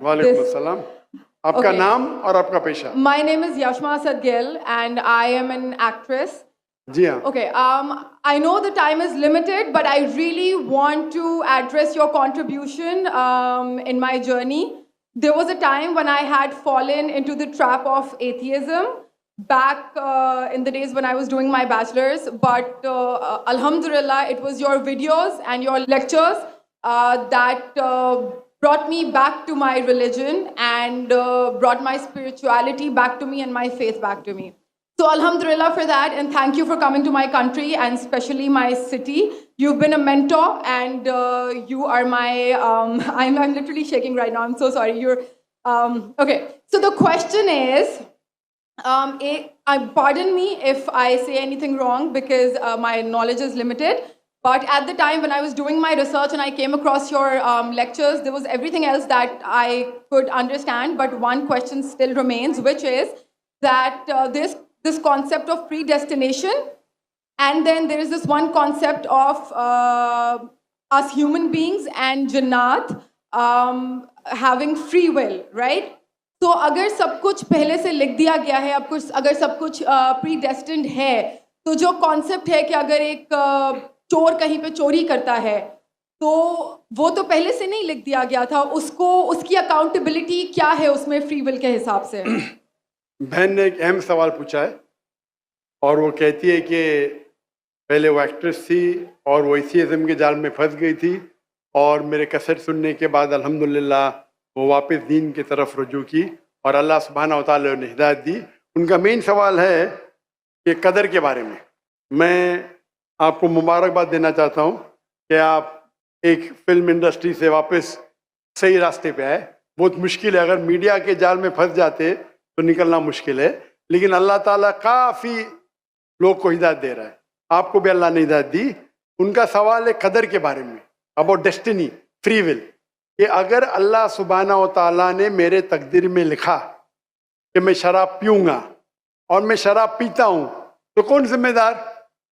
वालेकुम अस्सलाम। आपका नाम और आपका पेशा? My name is Yashma Asad Gill and I am an actress. जी हाँ। Okay, I know the time is limited, but I really want to address your contribution in my journey. There was a time when I had fallen into the trap of atheism back in the days when I was doing my bachelor's, but Alhamdulillah, it was your videos and your lectures that brought me back to my religion and brought my spirituality back to me and my faith back to me. So Alhamdulillah for that, and thank you for coming to my country and especially my city. You've been a mentor and you are my, I'm literally shaking right now, I'm so sorry. Okay, so the question is, pardon me if I say anything wrong because my knowledge is limited. But at the time when I was doing my research and I came across your lectures, there was everything else that I could understand. But one question still remains, which is that this concept of predestination, and then there is this one concept of us human beings and Jannat having free will, right? तो अगर सब कुछ पहले से लिख दिया गया है, अब कुछ अगर सब कुछ प्रीडेस्टिन्ड है, तो जो कॉन्सेप्ट है कि अगर एक चोर कहीं पे चोरी करता है तो वो तो पहले से नहीं लिख दिया गया था, उसको उसकी अकाउंटेबिलिटी क्या है उसमें फ्री विल के हिसाब से? बहन ने एक अहम सवाल पूछा है और वो कहती है कि पहले वो एक्ट्रेस थी और वो एथियज्म के जाल में फंस गई थी और मेरे कैसेट सुनने के बाद अल्हम्दुलिल्लाह वो वापस दीन की तरफ रुजू की और अल्लाह सुब्हानहू व तआला ने हिदायत दी। उनका मेन सवाल है कि कदर के बारे में। मैं आपको मुबारकबाद देना चाहता हूँ कि आप एक फिल्म इंडस्ट्री से वापस सही रास्ते पे आए। बहुत मुश्किल है, अगर मीडिया के जाल में फंस जाते तो निकलना मुश्किल है, लेकिन अल्लाह ताला काफ़ी लोग को हिदायत दे रहा है। आपको भी अल्लाह ने हिदायत दी। उनका सवाल है कदर के बारे में, अबाउट डेस्टिनी, फ्री विल, कि अगर अल्लाह सुब्हानहू व तआला ने मेरे तकदीर में लिखा कि मैं शराब पीऊँगा और मैं शराब पीता हूँ तो कौन जिम्मेदार?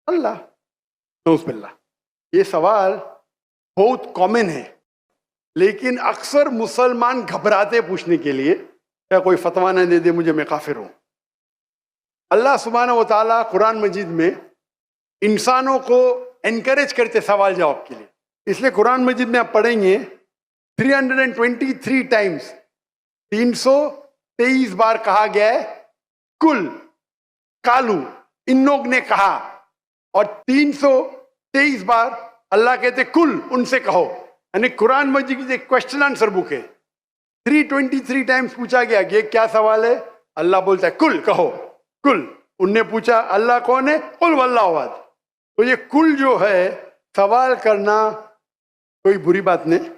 अल्लाह। नऊज़ुबिल्लाह। ये सवाल बहुत कॉमन है, लेकिन अक्सर मुसलमान घबराते पूछने के लिए, क्या कोई फतवा न दे दे मुझे, मैं काफिर हूँ। अल्लाह सुब्हानहू व तआला कुरान मजीद में इंसानों को एनकरेज करते सवाल जवाब के लिए, इसलिए कुरान मजीद में आप पढ़ेंगे 323 टाइम्स, 323 बार कहा गया है कुल, कालू, इन लोग ने कहा, और 323 बार अल्लाह कहते कुल, उनसे कहो। यानी कुरान मजीद एक क्वेश्चन आंसर बुक है। 323 टाइम्स पूछा गया कि क्या सवाल है, अल्लाह बोलता है कुल, कहो कुल। उनने पूछा अल्लाह कौन है, कुल वल्लाहु अहद। तो ये कुल जो है, सवाल करना कोई बुरी बात नहीं,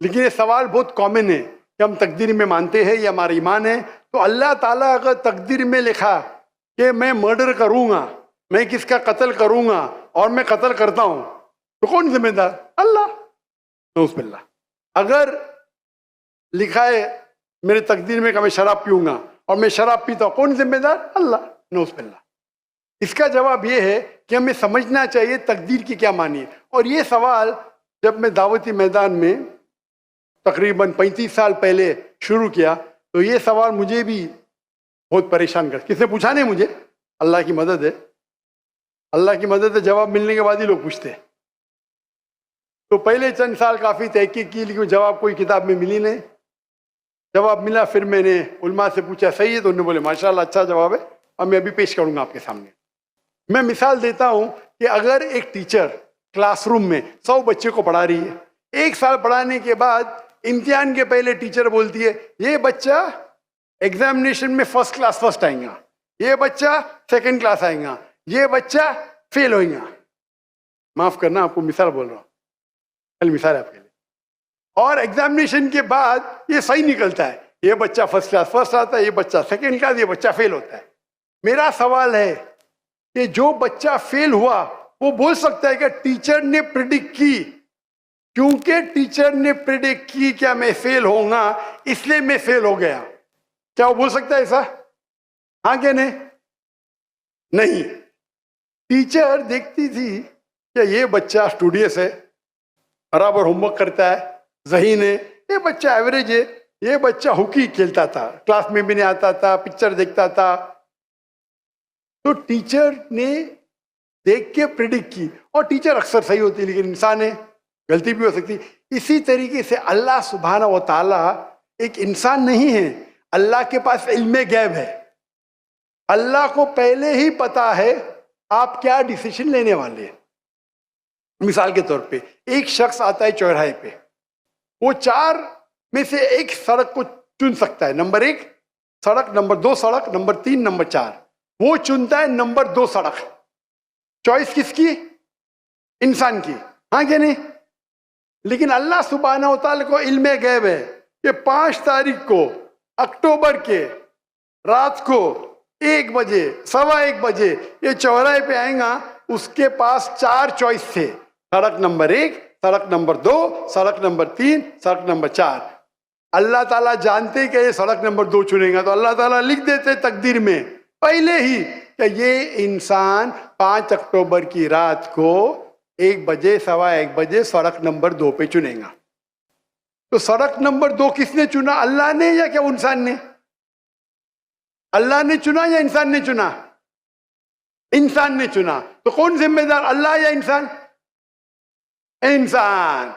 लेकिन ये सवाल बहुत कॉमन है कि हम तकदीर में मानते हैं, ये हमारा ईमान है। तो अल्लाह ताला अगर तकदीर में लिखा कि मैं मर्डर करूंगा, मैं किसका कत्ल करूंगा और मैं कत्ल करता हूं, तो कौन जिम्मेदार? अल्लाह। नऊज़ुबिल्लाह। अगर लिखा है मेरे तकदीर में कि मैं शराब पीऊंगा और मैं शराब पीता हूं, कौन जिम्मेदार? अल्लाह। नऊज़ुबिल्लाह। इसका जवाब ये है कि हमें समझना चाहिए तकदीर की क्या मानी है। और ये सवाल जब मैं दावती मैदान में तकरीबन 35 साल पहले शुरू किया, तो ये सवाल मुझे भी बहुत परेशान कर, किसने पूछा नहीं मुझे, अल्लाह की मदद है, अल्लाह की मदद है, जवाब मिलने के बाद ही लोग पूछते हैं। तो पहले चंद साल काफ़ी तहकीक की, लेकिन जवाब कोई किताब में मिली नहीं। जवाब मिला, फिर मैंने उलमा से पूछा सही है, तो उन्होंने बोले माशाल्लाह अच्छा जवाब है, अब मैं अभी पेश करूँगा आपके सामने। मैं मिसाल देता हूँ कि अगर एक टीचर क्लासरूम में 100 बच्चे को पढ़ा रही है, 1 साल पढ़ाने के बाद इम्तिहान के पहले टीचर बोलती है ये बच्चा एग्जामिनेशन में फर्स्ट क्लास फर्स्ट आएगा, ये बच्चा सेकंड क्लास आएगा, ये बच्चा फेल होएगा। माफ करना, आपको मिसाल बोल रहा हूँ, कल मिसाल है आपके लिए। और एग्जामिनेशन के बाद ये सही निकलता है, ये बच्चा फर्स्ट क्लास फर्स्ट आता है, ये बच्चा सेकंड क्लास, ये बच्चा फेल होता है। मेरा सवाल है कि जो बच्चा फेल हुआ वो बोल सकता है कि टीचर ने प्रिडिक्ट की, क्योंकि टीचर ने प्रिडिक्ट की क्या मैं फेल होऊंगा, इसलिए मैं फेल हो गया। क्या वो बोल सकता है ऐसा? हाँ क्या नहीं? नहीं। टीचर देखती थी कि ये बच्चा स्टूडियस है, बराबर होमवर्क करता है, ज़हीन है, ये बच्चा एवरेज है, ये बच्चा हॉकी खेलता था, क्लास में भी नहीं आता था, पिक्चर देखता था। तो टीचर ने देख के प्रिडिक्ट की, और टीचर अक्सर सही होती है, लेकिन इंसान है, गलती भी हो सकती। इसी तरीके से अल्लाह सुब्हाना व तआला एक इंसान नहीं है, अल्लाह के पास इल्मे गैब है। अल्लाह को पहले ही पता है आप क्या डिसीजन लेने वाले हैं। मिसाल के तौर पे एक शख्स आता है चौराहे पे, वो 4 में से एक सड़क को चुन सकता है, नंबर 1 सड़क, नंबर 2 सड़क, नंबर 3, नंबर 4। वो चुनता है नंबर 2 सड़क। चॉइस किसकी? इंसान की, हाँ क्या नहीं? लेकिन अल्लाह सुब्हाना व तआला को इल्मे गैब है कि 5 तारीख को अक्टूबर के रात को 1 बजे, 1:15 बजे ये चौराहे पे आएगा। उसके पास 4 चॉइस थे, सड़क नंबर 1, सड़क नंबर 2, सड़क नंबर 3, सड़क नंबर 4। अल्लाह ताला जानते कि ये सड़क नंबर 2 चुनेगा, तो अल्लाह ताला लिख देते तकदीर में पहले ही कि ये इंसान 5 अक्टूबर की रात को 1 बजे, 1:15 बजे सड़क नंबर 2 पे चुनेगा। तो सड़क नंबर 2 किसने चुना? अल्लाह ने या क्या इंसान ने? अल्लाह ने चुना या इंसान ने चुना? इंसान ने चुना। तो कौन जिम्मेदार, अल्लाह या इंसान? इंसान।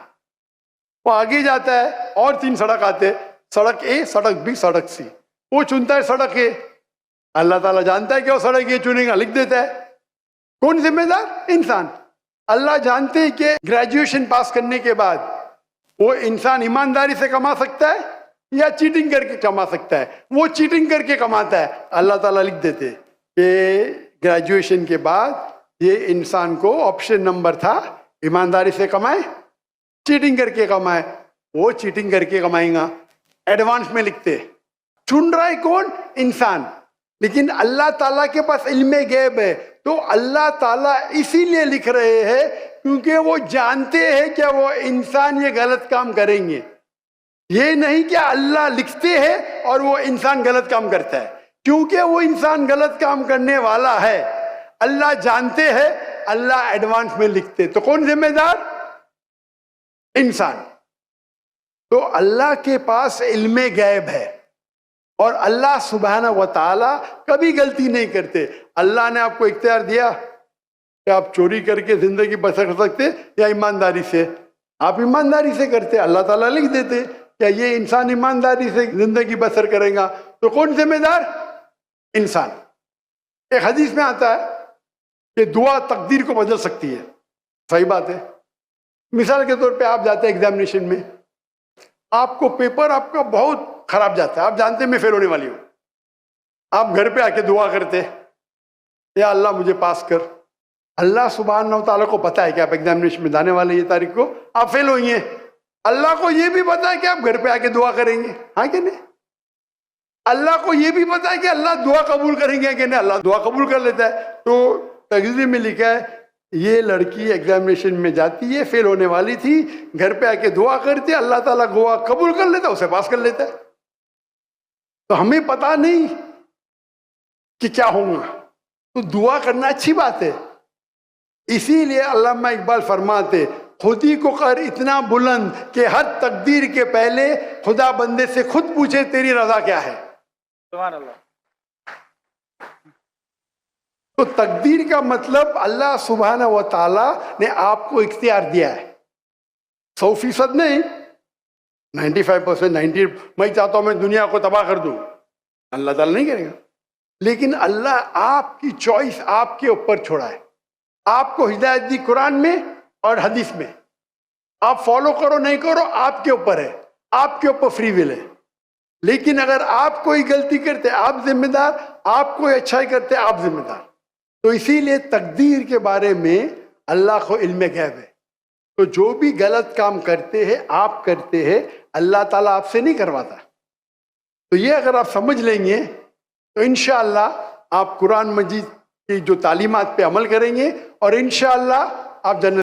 वो आगे जाता है और 3 सड़क आते, सड़क ए, सड़क बी, सड़क सी। वो चुनता है सड़क ए, अल्लाह ताला जानता है कि वो सड़क ए चुनेगा, लिख देता है। कौन जिम्मेदार? इंसान। अल्लाह जानते हैं कि ग्रेजुएशन पास करने के बाद वो इंसान ईमानदारी से कमा सकता है या चीटिंग करके कमा सकता है। वो चीटिंग करके कमाता है, अल्लाह ताला लिख देते कि ग्रेजुएशन के बाद ये इंसान को ऑप्शन नंबर था, ईमानदारी से कमाए, चीटिंग करके कमाए। वो चीटिंग करके कमाएगा, एडवांस में लिखते। चुन रहा है कौन? इंसान। लेकिन अल्लाह ताला के पास इल्मे गैब है, तो अल्लाह ताला इसीलिए लिख रहे हैं क्योंकि वो जानते हैं कि वो इंसान ये गलत काम करेंगे। ये नहीं कि अल्लाह लिखते हैं और वो इंसान गलत काम करता है, क्योंकि वो इंसान गलत काम करने वाला है, अल्लाह जानते हैं, अल्लाह एडवांस में लिखते। तो कौन जिम्मेदार? इंसान। तो अल्लाह के पास इल्मे गैब है और अल्लाह सुब्हाना व तआला कभी गलती नहीं करते। अल्लाह ने आपको इख्तियार दिया कि आप चोरी करके जिंदगी बसर कर सकते या ईमानदारी से। आप ईमानदारी से करते, अल्लाह ताला लिख देते क्या ये इंसान ईमानदारी से जिंदगी बसर करेगा। तो कौन जिम्मेदार? इंसान। एक हदीस में आता है कि दुआ तकदीर को बदल सकती है। सही बात है। मिसाल के तौर पे आप जाते हैं एग्जामिनेशन में, आपको पेपर आपका बहुत खराब जाता है, आप जानते हैं मैं फेल होने वाली हूं, आप घर पे आके दुआ करते या अल्लाह मुझे पास कर। अल्लाह सुब्हाना व तआला को पता है कि आप एग्जामिनेशन में जाने वाले, ये तारीख को आप फेल होंगे। अल्लाह को ये भी पता है कि आप घर पे आके दुआ करेंगे, हाँ कि नहीं? अल्लाह को ये भी पता है कि अल्लाह दुआ कबूल करेंगे कि नहीं। अल्लाह दुआ कबूल कर लेता है। तो तकदीर में लिखा है ये लड़की एग्जामिनेशन में जाती है, फेल होने वाली थी, घर पे आके दुआ करती है, अल्लाह ताला दुआ कबूल कर लेता है, उसे पास कर लेता है। तो हमें पता नहीं कि क्या होगा, तो दुआ करना अच्छी बात है। इसीलिए अल्लामा इकबाल फरमाते खुदी को कर इतना बुलंद कि हर तकदीर के पहले खुदा बंदे से खुद पूछे तेरी रजा क्या है। सुभान अल्लाह। तो तकदीर का मतलब अल्लाह सुब्हाना व तआला ने आपको इख्तियार दिया है। 100% नहीं, 95%, 90। मैं चाहता हूं मैं दुनिया को तबाह कर दूं, अल्लाह ताला नहीं करेगा। लेकिन अल्लाह आपकी चॉइस आपके ऊपर छोड़ा है। आपको हिदायत दी कुरान में और हदीस में, आप फॉलो करो नहीं करो आपके ऊपर है, आपके ऊपर फ्री विल है। लेकिन अगर आप कोई गलती करते आप जिम्मेदार, आप कोई अच्छाई करते आप जिम्मेदार। तो इसीलिए तकदीर के बारे में अल्लाह को इल्म गैब है। तो जो भी गलत काम करते हैं आप करते हैं, अल्लाह ताला आपसे नहीं करवाता। तो ये अगर आप समझ लेंगे तो इंशाअल्लाह आप कुरान मजीद की जो तालीमात पे अमल करेंगे और इंशाअल्लाह आप जन्नत